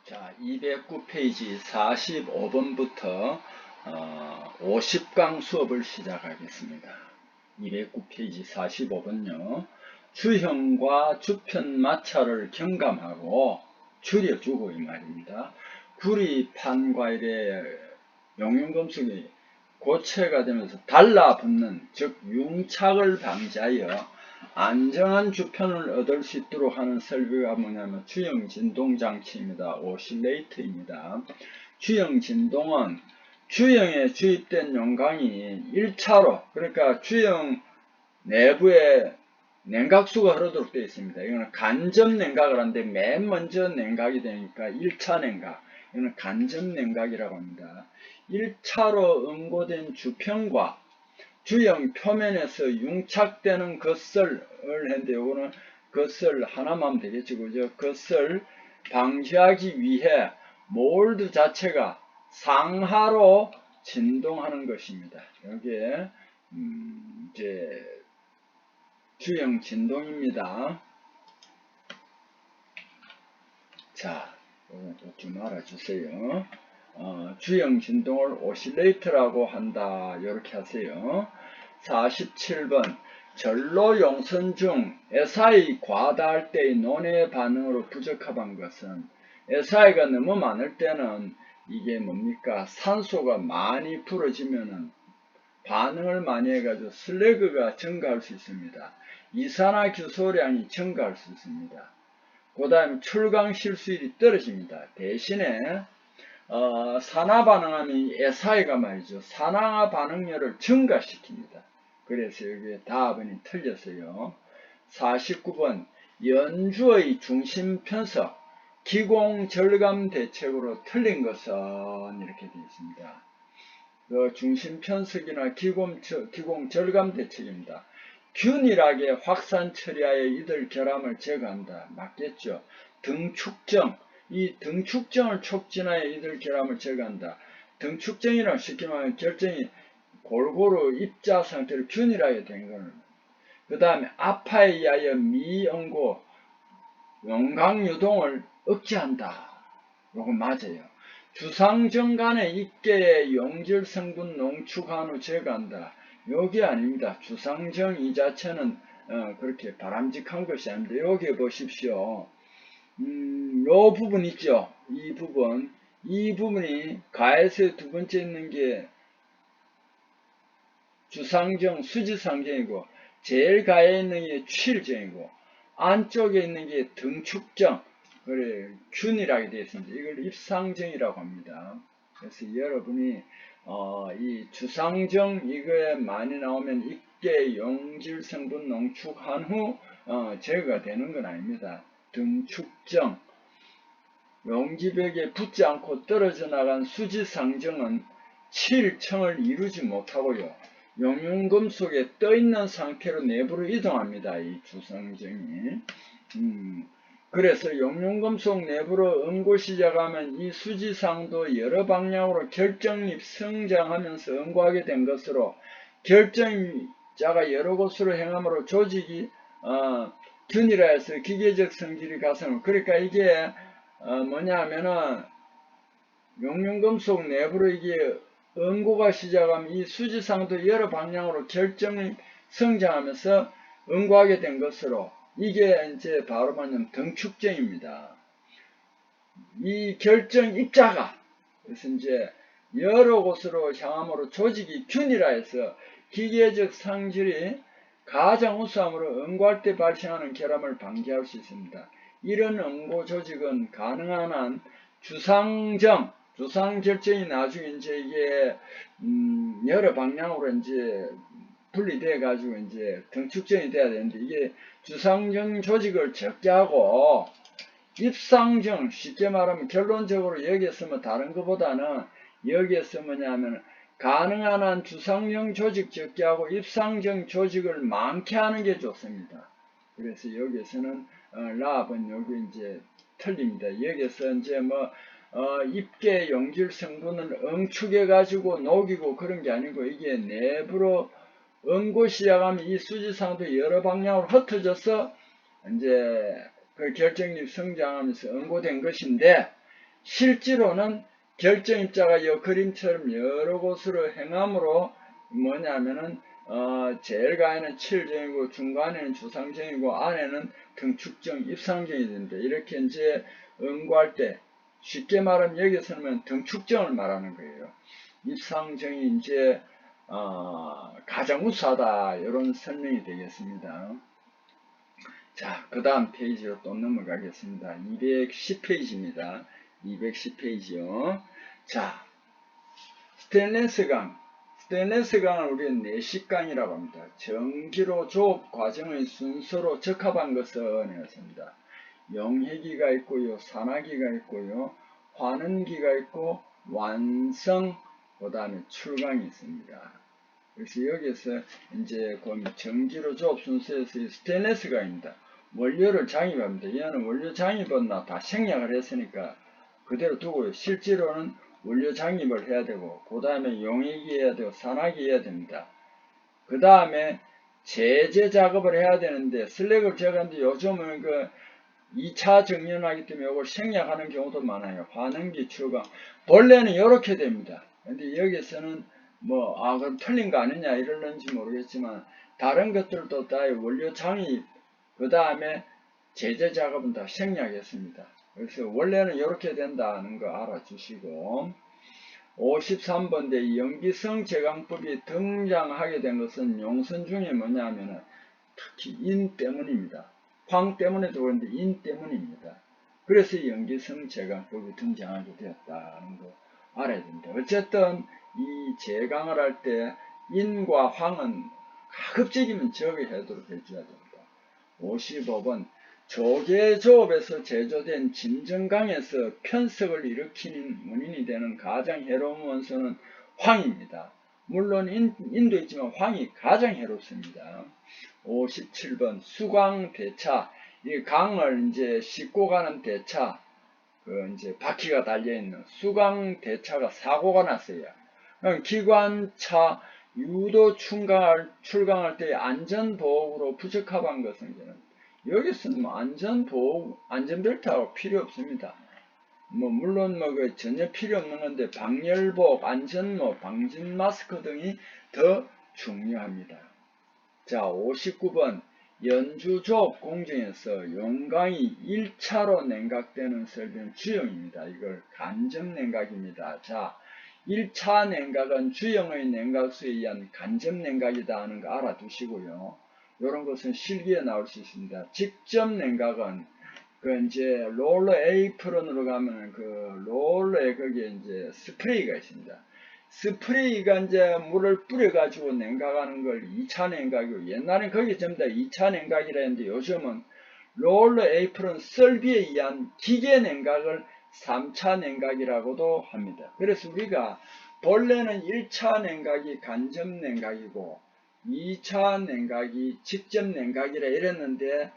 자, 209페이지 45번부터 50강 수업을 시작하겠습니다. 209페이지 45번요. 주형과 주편 마찰을 경감하고 줄여주고 이 말입니다. 구리, 판과일의 용융금속이 고체가 되면서 달라붙는 즉 융착을 방지하여 안정한 주편을 얻을 수 있도록 하는 설비가 뭐냐면 주형 진동장치입니다. 오실레이터입니다. 주형 진동은 주형에 주입된 용광이 1차로 그러니까 주형 내부에 냉각수가 흐르도록 되어 있습니다. 이거는 간접 냉각을 하는데 맨 먼저 냉각이 되니까 1차 냉각, 이거는 간접 냉각이라고 합니다. 1차로 응고된 주편과 주형 표면에서 융착되는 것을 했는데 요거는 것을 하나만 하면 되겠죠. 그죠? 것을 방지하기 위해 몰드 자체가 상하로 진동하는 것입니다. 여기에 이제 주형 진동입니다. 자, 이거 좀 알아주세요. 주형 진동을 오실레이터라고 한다. 이렇게 하세요. 47번 전로 용선 중 SI 과다할 때의 논의 반응으로 부적합한 것은 SI가 너무 많을 때는 이게 뭡니까? 산소가 많이 풀어지면은 반응을 많이 해가지고 슬래그가 증가할 수 있습니다. 이산화규소량이 증가할 수 있습니다. 그 다음에 출강 실수율이 떨어집니다. 대신에 산화 반응하면 SI가 말이죠. 산화 반응률을 증가시킵니다. 그래서 여기에 답은 틀렸어요. 49번 연주의 중심 편석 기공 절감 대책으로 틀린 것은 이렇게 되어 있습니다. 중심 편석이나 기공 절감 대책입니다. 균일하게 확산 처리하여 이들 결함을 제거한다. 맞겠죠? 등축정, 이 등축정을 촉진하여 이들 결함을 제거한다. 등축정이란 쉽게 말하면 결정이 골고루 입자 상태로 균일하게 된 거는. 그 다음에 아파에 의하여 미응고 용광유동을 억제한다. 요거 맞아요. 주상정 간의 입계의 용질 성분 농축한 후 제거한다. 여기 아닙니다. 주상정 이 자체는 그렇게 바람직한 것이 아닌데 여기 보십시오. 요 부분 있죠. 이 부분이 가에서 두 번째 있는 게 주상정 수지상정이고 제일 가에 있는 게 취일정이고 안쪽에 있는 게 등축정, 그래 균일하게 되어 있습니다. 이걸 입상정이라고 합니다. 그래서 여러분이 이 주상정 이거에 많이 나오면 입계 용질 성분 농축한 후 제거가 되는 건 아닙니다. 등축정, 용기벽에 붙지 않고 떨어져 나간 수지상정은 칠청을 이루지 못하고요. 용융금속에 떠있는 상태로 내부로 이동합니다. 이 주상정이. 그래서 용융금속 내부로 응고 시작하면 이 수지상도 여러 방향으로 결정립 성장하면서 응고하게 된 것으로 결정자가 여러 곳으로 행함으로 조직이 균일화해서 기계적 성질이 가성을 그러니까 이게 뭐냐 하면은 용융금속 내부로 이게 응고가 시작하면 이 수지상도 여러 방향으로 결정이 성장하면서 응고하게 된 것으로 이게 이제 바로 말하면 등축정입니다. 이 결정 입자가 그래서 이제 여러 곳으로 향함으로 조직이 균일화해서 기계적 상질이 가장 우수함으로 응고할 때 발생하는 결함을 방지할 수 있습니다. 이런 응고 조직은 가능한 한 주상결정이 나중에 이제 이게 여러 방향으로 이제 분리돼 가지고 이제 등축정이 돼야 되는데 이게 주상정 조직을 적게 하고 입상정 쉽게 말하면 결론적으로 여기에 뭐 다른 것보다는 여기에서 뭐냐면 가능한 한 주상정 조직 적게 하고 입상정 조직을 많게 하는 게 좋습니다. 그래서 여기에서는 랍은 여기 이제 틀립니다. 여기에서 이제 뭐 입계 용질 성분을 응축해 가지고 녹이고 그런 게 아니고 이게 내부로 응고 시작하면 이 수지상도 여러 방향으로 흩어져서 이제 그 결정력 성장하면서 응고된 것인데 실제로는 결정입자가 이 그림처럼 여러 곳으로 행함으로 뭐냐면은 제일 가에는 7정이고 중간에는 주상정이고 안에는 등축정, 입상정이 됩니다. 이렇게 이제 응고할 때 쉽게 말하면 여기서는 등축정을 말하는 거예요. 입상정이 이제 가장 우수하다 이런 설명이 되겠습니다. 자, 그 다음 페이지로 또 넘어가겠습니다. 210페이지입니다. 210페이지요. 자, 스테인레스 강. 스테인레스 강을 우리는 내식강이라고 합니다. 전기로 조업 과정의 순서로 적합한 것은 이렇습니다. 용해기가 있고요, 산화기가 있고요, 환원기가 있고, 완성, 그 다음에 출강이 있습니다. 그래서 여기서 이제 전기로 조업 순서에서 스테인레스 강입니다. 원료를 장입합니다. 얘는 원료 장입은 다 생략을 했으니까 그대로 두고요. 실제로는 원료 장입을 해야 되고, 그 다음에 용액이 해야 되고, 산화기 해야 됩니다. 그 다음에 제재 작업을 해야 되는데, 슬랙을 제거하는데 요즘은 2차 정연하기 때문에 이걸 생략하는 경우도 많아요. 환원기 출강. 본래는 이렇게 됩니다. 근데 여기서는 그럼 틀린 거 아니냐 이러는지 모르겠지만, 다른 것들도 다 원료 장입, 그 다음에 제재 작업은 다 생략했습니다. 그래서 원래는 이렇게 된다는 거 알아주시고, 53번대 연기성 제강법이 등장하게 된 것은 용선 중에 뭐냐면은 특히 인 때문입니다. 황 때문에도 그런데 인 때문입니다. 그래서 연기성 제강법이 등장하게 되었다는 거 알아야 됩니다. 어쨌든 이 제강을 할 때 인과 황은 가급적이면 적용하도록 해줘야 됩니다. 55번 조개조업에서 제조된 진정강에서 편석을 일으키는 원인이 되는 가장 해로운 원소는 황입니다. 물론 인도 있지만 황이 가장 해롭습니다. 57번 수광대차, 이 강을 이제 싣고 가는 대차, 이제 바퀴가 달려있는 수광대차가 사고가 났어요. 기관차 유도 출강할 때 안전보호구로 부적합한 것은 여기서는 안전벨트하고 필요 없습니다. 물론 전혀 필요 없는 건데 방열복, 안전모, 방진 마스크 등이 더 중요합니다. 자, 59번 연주조업 공정에서 용광이 1차로 냉각되는 설비는 주형입니다. 이걸 간접 냉각입니다. 자, 1차 냉각은 주형의 냉각수에 의한 간접 냉각이다 하는 거 알아두시고요. 이런 것은 실기에 나올 수 있습니다. 직접 냉각은 이제 롤러 에이프런으로 가면 롤러에 거기에 이제 스프레이가 있습니다. 스프레이가 이제 물을 뿌려가지고 냉각하는 걸 2차 냉각이고, 옛날엔 거기 전부 다 2차 냉각이라 했는데 요즘은 롤러 에이프런 설비에 의한 기계 냉각을 3차 냉각이라고도 합니다. 그래서 우리가 본래는 1차 냉각이 간접 냉각이고 2차 냉각이 직접 냉각이라 이랬는데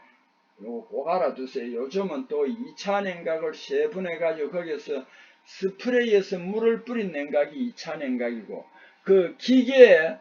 요거 꼭 알아두세요. 요즘은 또 2차 냉각을 세분해가지고 거기서 스프레이에서 물을 뿌린 냉각이 2차 냉각이고, 그 기계에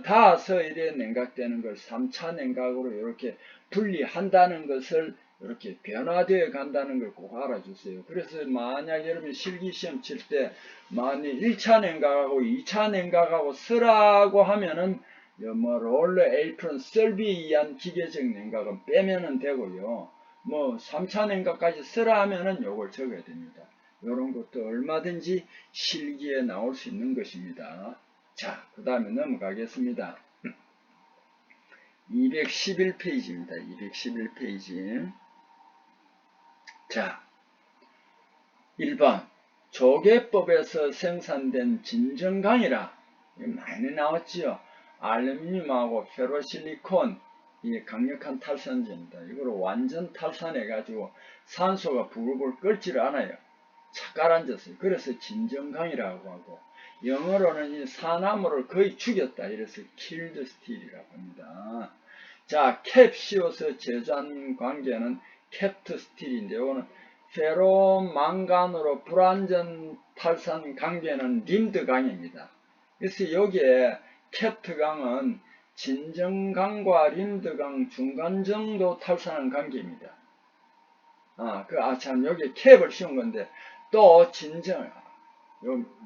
닿아서 이래 냉각되는 걸 3차 냉각으로 이렇게 분리한다는 것을 이렇게 변화되어 간다는 걸 꼭 알아주세요. 그래서 만약 여러분 실기시험 칠 때 만약 1차 냉각하고 2차 냉각하고 쓰라고 하면은 롤러 에이프런 설비에 의한 기계적 냉각은 빼면은 되고요. 3차 냉각까지 쓰라 하면은 요걸 적어야 됩니다. 요런 것도 얼마든지 실기에 나올 수 있는 것입니다. 자, 그 다음에 넘어가겠습니다. 211페이지입니다. 211페이지. 자, 1번 조개법에서 생산된 진정강이라 많이 나왔지요. 알루미늄하고 페로실리콘, 이 강력한 탈산제입니다. 이걸 완전 탈산해가지고 산소가 부글부글 끓지를 않아요. 착 가라앉았어요. 그래서 진정강이라고 하고, 영어로는 이 산화물을 거의 죽였다. 이래서 killed steel이라고 합니다. 자, 캡 씌워서 제조한 관계는 kept steel인데, 이거는 페로망간으로 불완전 탈산 관계는 림드강입니다. 그래서 여기에 캡트강은 진정강과 림드강 중간 정도 탈산한 관계입니다. 참, 여기 캡을 씌운 건데, 또 진정,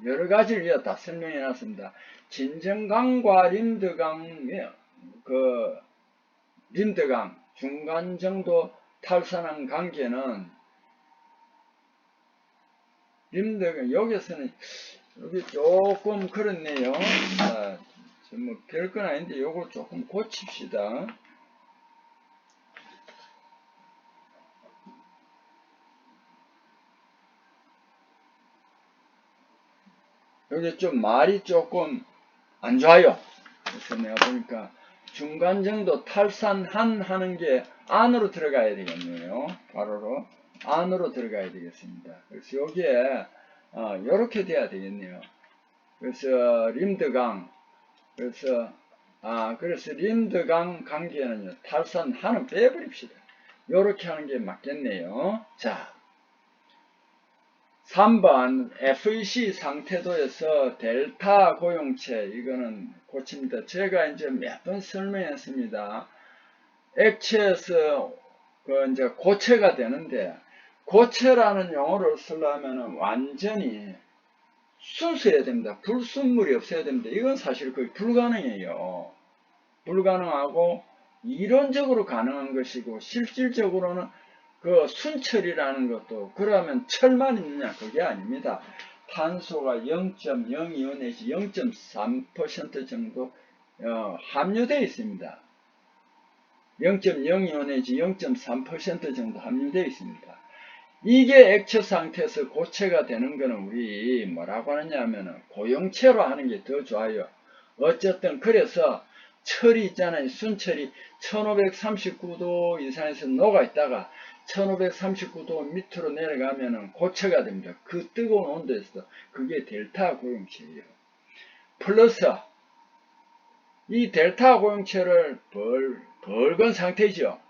여러 가지를 다 설명해 놨습니다. 진정강과 림드강 중간 정도 탈산한 관계는 여기서는 여기 조금 그렇네요. 뭐 별건 아닌데 요거 조금 고칩시다. 여기 좀 말이 조금 안 좋아요. 그래서 내가 보니까 중간 정도 탈산한 하는 게 안으로 들어가야 되겠네요. 가로로 안으로 들어가야 되겠습니다. 그래서 여기에 요렇게 돼야 되겠네요. 그래서 림드강 그래서 림드강 관계는요, 탈산하는 빼버립시다. 요렇게 하는 게 맞겠네요. 자, 3번 FEC 상태도에서 델타 고용체, 이거는 고칩니다. 제가 이제 몇 번 설명했습니다. 액체에서 이제 고체가 되는데, 고체라는 용어를 쓰려면 완전히 순수해야 됩니다. 불순물이 없어야 됩니다. 이건 사실 거의 불가능해요. 불가능하고 이론적으로 가능한 것이고 실질적으로는 그 순철이라는 것도 그러면 철만 있느냐, 그게 아닙니다. 탄소가 0.02 내지 0.3% 정도 함유되어 있습니다. 0.02 내지 0.3% 정도 함유되어 있습니다. 이게 액체 상태에서 고체가 되는 거는 우리 뭐라고 하느냐면은 고용체로 하는 게 더 좋아요. 어쨌든 그래서 철이 있잖아요. 순철이 1539도 이상에서 녹아 있다가 1539도 밑으로 내려가면은 고체가 됩니다. 그 뜨거운 온도에서 그게 델타 고용체예요. 플러스 이 델타 고용체를 벌건 상태죠.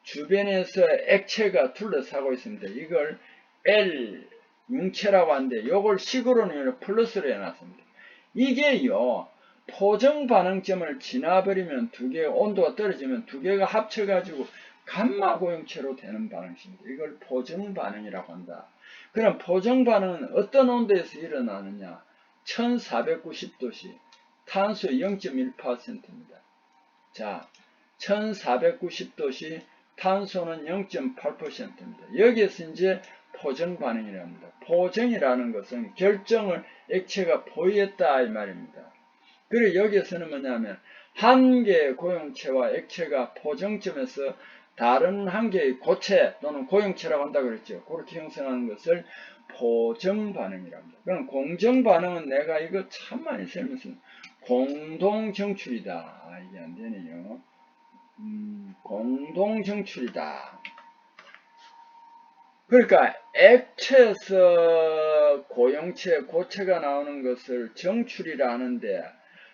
주변에서 액체가 둘러싸고 있습니다. 이걸 L 융체라고 하는데 이걸 식으로는 플러스로 해놨습니다. 이게요, 포정 반응점을 지나버리면 두 개, 온도가 떨어지면 두 개가 합쳐가지고 감마 고용체로 되는 반응입니다. 이걸 포정 반응이라고 한다. 그럼 포정 반응은 어떤 온도에서 일어나느냐? 1490도씨, 탄수의 0.1%입니다. 자, 1490도씨 탄소는 0.8%입니다. 여기에서 이제 포정 반응이랍니다. 포정이라는 것은 결정을 액체가 보였다 이 말입니다. 그리고 여기에서는 뭐냐면 한 개의 고용체와 액체가 포정점에서 다른 한 개의 고체 또는 고용체라고 한다 그랬죠. 그렇게 형성하는 것을 포정 반응이랍니다. 그럼 공정 반응은 내가 이거 참 많이 설명했습니다. 공동 정출이다. 이게 안 되네요. 공동 정출이다. 그러니까 액체에서 고용체, 고체가 나오는 것을 정출이라 하는데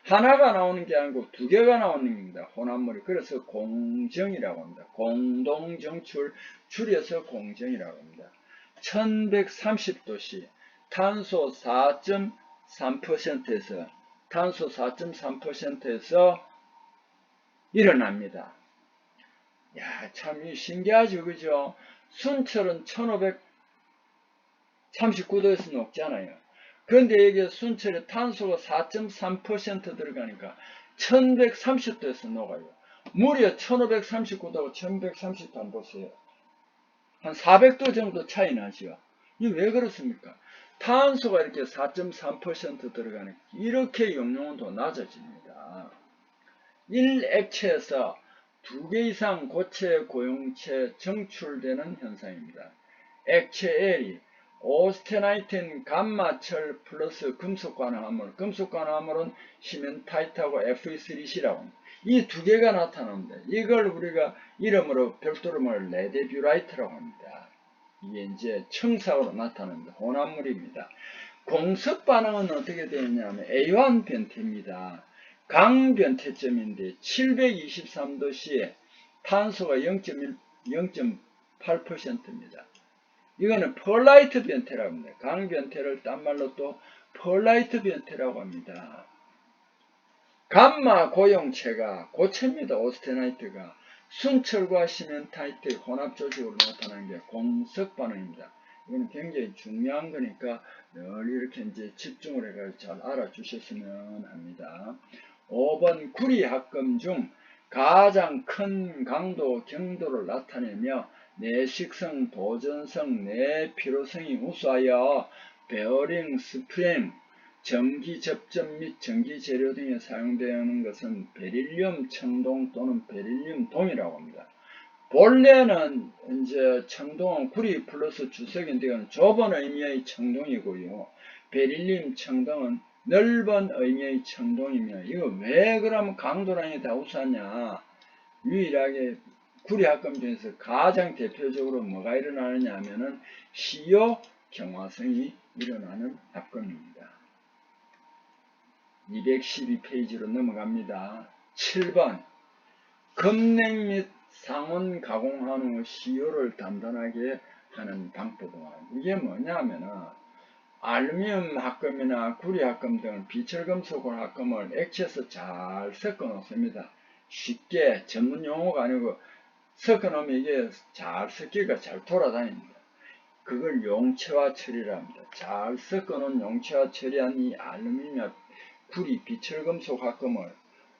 하나가 나오는 게 아니고 두 개가 나오는 겁니다. 혼합물이. 그래서 공정이라고 합니다. 공동 정출, 줄여서 공정이라고 합니다. 1130도씨 탄소 4.3%에서 일어납니다. 야, 참 신기하죠, 그죠? 순철은 1539도에서 녹잖아요. 그런데 여기 순철에 탄소가 4.3% 들어가니까 1130도에서 녹아요. 무려 1539도하고 1130도 한번 보세요. 한 400도 정도 차이 나죠. 이게 왜 그렇습니까? 탄소가 이렇게 4.3% 들어가니까 이렇게 용량온도가 낮아집니다. 1액체에서 2개 이상 고체, 고용체 정출되는 현상입니다. 액체 L이 오스테나이틴 감마철 플러스 금속관화합물, 금속관화합물은 시멘타이트하고 Fe3C라고 합니다. 이 두 개가 나타납니다. 이걸 우리가 이름으로 별도로 말 레데뷰라이트라고 합니다. 이게 이제 청사로 나타납니다. 혼합물입니다. 공습 반응은 어떻게 되느냐면 A1 변태입니다. 강변태점인데 723도씨에 탄소가 0.8%입니다. 이거는 펄라이트 변태라고 합니다. 강변태를 딴말로 또 펄라이트 변태라고 합니다. 감마 고용체가 고체입니다. 오스테나이트가 순철과 시멘타이트 혼합 조직으로 나타나는 게 공석 반응입니다. 이거는 굉장히 중요한 거니까 늘 이렇게 이제 집중을 해서 잘 알아주셨으면 합니다. 5번 구리합금 중 가장 큰 강도, 경도를 나타내며 내식성, 도전성, 내필요성이 우수하여 베어링, 스프링, 전기 접점 및 전기 재료 등에 사용되는 것은 베릴륨 청동 또는 베릴륨 동이라고 합니다. 본래는 이제 청동은 구리 플러스 주석인데 좁은 의미의 청동이고요. 베릴륨 청동은 넓은 의미의 청동이며 이거 왜 그러면 강도량이 다 우수하냐? 유일하게 구리합금 중에서 가장 대표적으로 뭐가 일어나느냐 하면은 시효 경화성이 일어나는 합금입니다. 212페이지로 넘어갑니다. 7번 금냉 및 상온 가공한 후 시효를 단단하게 하는 방법은 이게 뭐냐면은 알루미늄 합금이나 구리 합금 등 비철금속 합금을 액체에서 잘 섞어 놓습니다. 쉽게 전문 용어가 아니고 섞어 놓으면 이게 잘 섞기가 잘 돌아다닙니다. 그걸 용체화 처리랍니다. 잘 섞어 놓은 용체화 처리한 이 알루미늄 구리 비철금속 합금을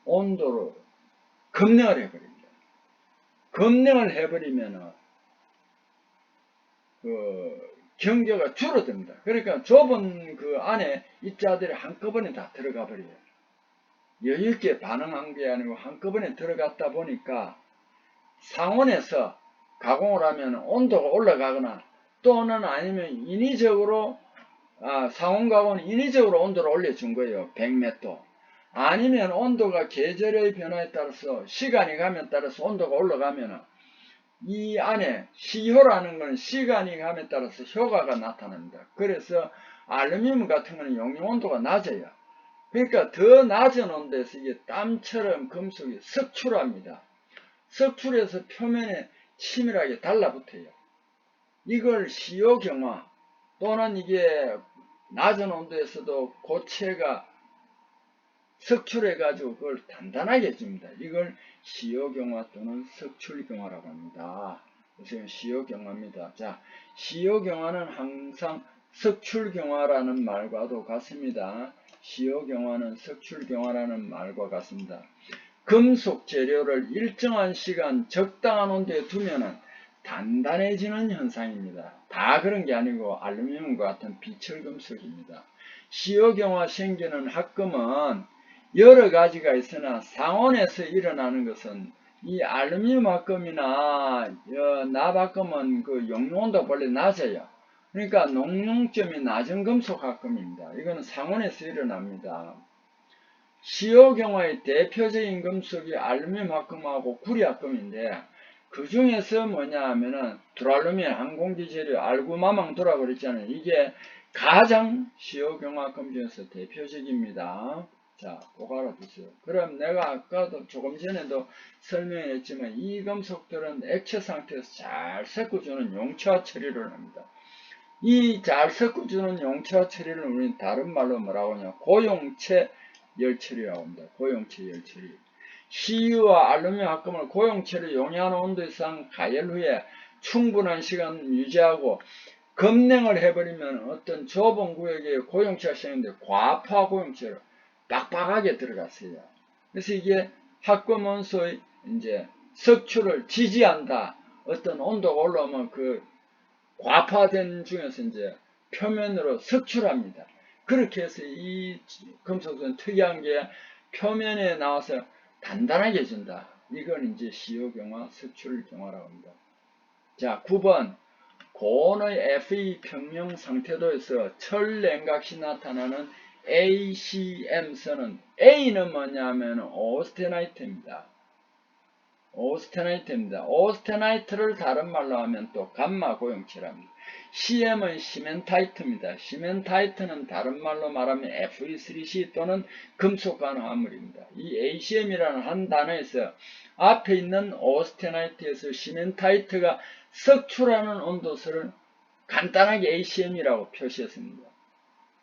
온도로 급냉을 해버립니다. 급냉을 해버리면은 경계가 줄어듭니다. 그러니까 좁은 그 안에 입자들이 한꺼번에 다 들어가 버려요. 여유있게 반응한 게 아니고 한꺼번에 들어갔다 보니까 상온에서 가공을 하면 온도가 올라가거나 또는 아니면 인위적으로 상온 가공은 인위적으로 온도를 올려준 거예요. 100몇 아니면 온도가 계절의 변화에 따라서 시간이 가면 따라서 온도가 올라가면 이 안에 시효라는 건 시간이 감에 따라서 효과가 나타납니다. 그래서 알루미늄 같은 거는 용융 온도가 낮아요. 그러니까 더 낮은 온도에서 이게 땀처럼 금속이 석출합니다. 석출해서 표면에 치밀하게 달라붙어요. 이걸 시효 경화 또는 이게 낮은 온도에서도 고체가 석출해가지고 그걸 단단하게 해줍니다. 이걸 시효경화 또는 석출경화라고 합니다. 그래서 시효경화입니다. 자, 시효경화는 항상 석출경화라는 말과도 같습니다. 시효경화는 석출경화라는 말과 같습니다. 금속 재료를 일정한 시간 적당한 온도에 두면은 단단해지는 현상입니다. 다 그런 게 아니고 알루미늄과 같은 비철금속입니다. 시효경화 생기는 합금은 여러 가지가 있으나 상온에서 일어나는 것은 이 알루미늄 합금이나 납합금은 그 용융온도가 원래 낮아요. 그러니까 농융점이 낮은 금속 합금입니다. 이거는 상온에서 일어납니다. 시효경화의 대표적인 금속이 알루미늄 합금하고 구리 합금인데 그 중에서 뭐냐 하면은 두랄루민 항공기 재료 알구마망도라고 그랬잖아요. 이게 가장 시효경화 합금 중에서 대표적입니다. 자, 꼭 알아두세요. 그럼 내가 아까도 조금 전에도 설명했지만 이 금속들은 액체 상태에서 잘 섞어주는 용체화 처리를 합니다. 이 잘 섞어주는 용체화 처리를 우리는 다른 말로 뭐라고 하냐 고용체 열처리라고 합니다. 고용체 열처리. 시유와 알루미늄 합금을 고용체를 용이하는 온도 이상 가열 후에 충분한 시간 유지하고 급냉을 해버리면 어떤 좁은 구역에 고용체가 생기는데 과파 고용체로 빡빡하게 들어갔어요. 그래서 이게 합금 원소의 이제 석출을 지지한다. 어떤 온도가 올라오면 그 과파된 중에서 이제 표면으로 석출합니다. 그렇게 해서 이 금속은 특이한 게 표면에 나와서 단단하게 해준다. 이건 이제 시효경화, 석출경화라고 합니다. 자, 9번 고온의 Fe 평형 상태도에서 철냉각시 나타나는 ACM선은 A는 뭐냐면 오스테나이트입니다. 오스테나이트를 다른 말로 하면 또 감마 고용체랍니다. CM은 시멘타이트입니다. 시멘타이트는 다른 말로 말하면 Fe3C 또는 금속 간화합물입니다. 이 ACM이라는 한 단어에서 앞에 있는 오스테나이트에서 시멘타이트가 석출하는 온도수를 간단하게 ACM이라고 표시했습니다.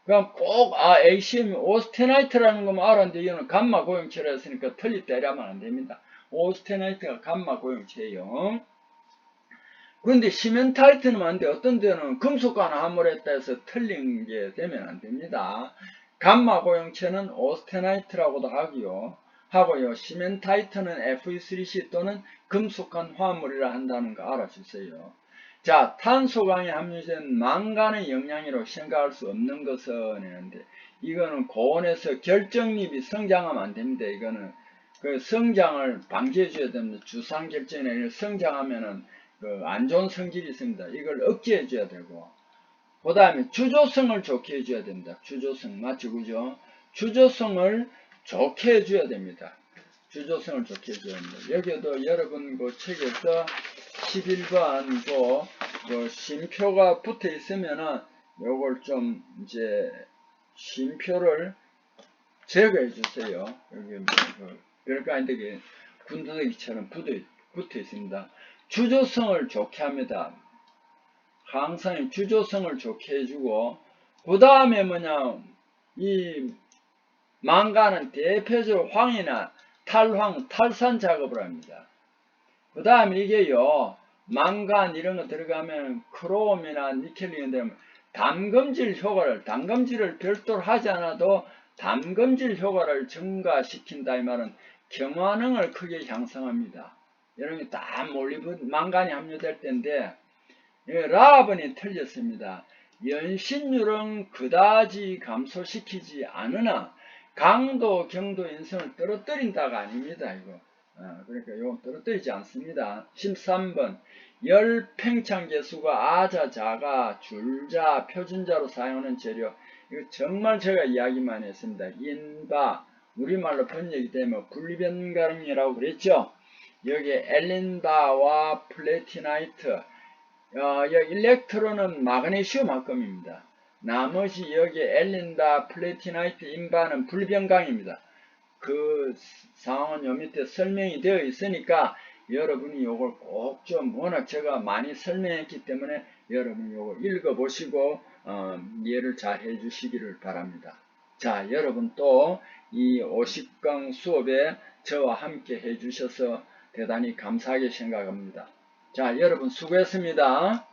그럼 꼭 ACM 오스테나이트라는 것만 알았는데 이거는 감마 고용체라 했으니까 틀리다 이러면 안 됩니다. 오스테나이트가 감마 고용체예요. 그런데 시멘타이트는 맞는데 어떤 데는 금속과나 함몰했다 해서 틀린 게 되면 안 됩니다. 감마 고형체는 오스테나이트라고도 하고요. 시멘타이트는 Fe3C 또는 금속간 화합물이라 한다는 거 알아주세요. 자, 탄소강에 함유된 망간의 영양이라고 생각할 수 없는 것은 했는데 이거는 고온에서 결정립이 성장하면 안 됩니다. 이거는 그 성장을 방지해 줘야 됩니다. 주상 결정이 성장하면은 안 좋은 성질이 있습니다. 이걸 억제해 줘야 되고, 그 다음에 주조성을 좋게 해줘야 됩니다. 주조성 맞죠, 그죠? 주조성을 좋게 해줘야 됩니다. 주조성을 좋게 해줘야 됩니다. 여기도 여러분 그 책에서 11번 그 쉼표가 붙어 있으면은 요걸 좀 이제 쉼표를 제거해 주세요. 여기 별거 아닌데 군더더기처럼 붙어 있습니다. 주조성을 좋게 합니다. 항상 주조성을 좋게 해주고, 그 다음에 이 망간은 대표적으로 황이나 탈황, 탈산 작업을 합니다. 그 다음에 이게요, 망간 이런 거 들어가면 크롬이나 니켈 이런 데 담금질을 별도로 하지 않아도 담금질 효과를 증가시킨다 이 말은 경화능을 크게 향상합니다. 이런 게 다 몰리브 망간이 함유될 때인데 라번이 틀렸습니다. 연신율은 그다지 감소시키지 않으나 강도, 경도, 인성을 떨어뜨린다가 아닙니다. 이거. 그러니까 이건 떨어뜨리지 않습니다. 13번 열 팽창계수가 아자, 자가, 줄자, 표준자로 사용하는 재료. 이거 정말 제가 이야기만 했습니다. 인바, 우리말로 번역이 되면 불변가능이라고 그랬죠. 여기에 엘린바와 플래티나이트, 일렉트론은 마그네슘합금입니다. 나머지 여기에 엘린바, 플래티나이트, 인바는 불변강입니다. 그 상황은 요 밑에 설명이 되어 있으니까 여러분이 요걸 꼭 좀 워낙 제가 많이 설명했기 때문에 여러분이 요걸 읽어보시고 이해를 잘 해주시기를 바랍니다. 자, 여러분 또 이 50강 수업에 저와 함께 해주셔서 대단히 감사하게 생각합니다. 자, 여러분 수고했습니다.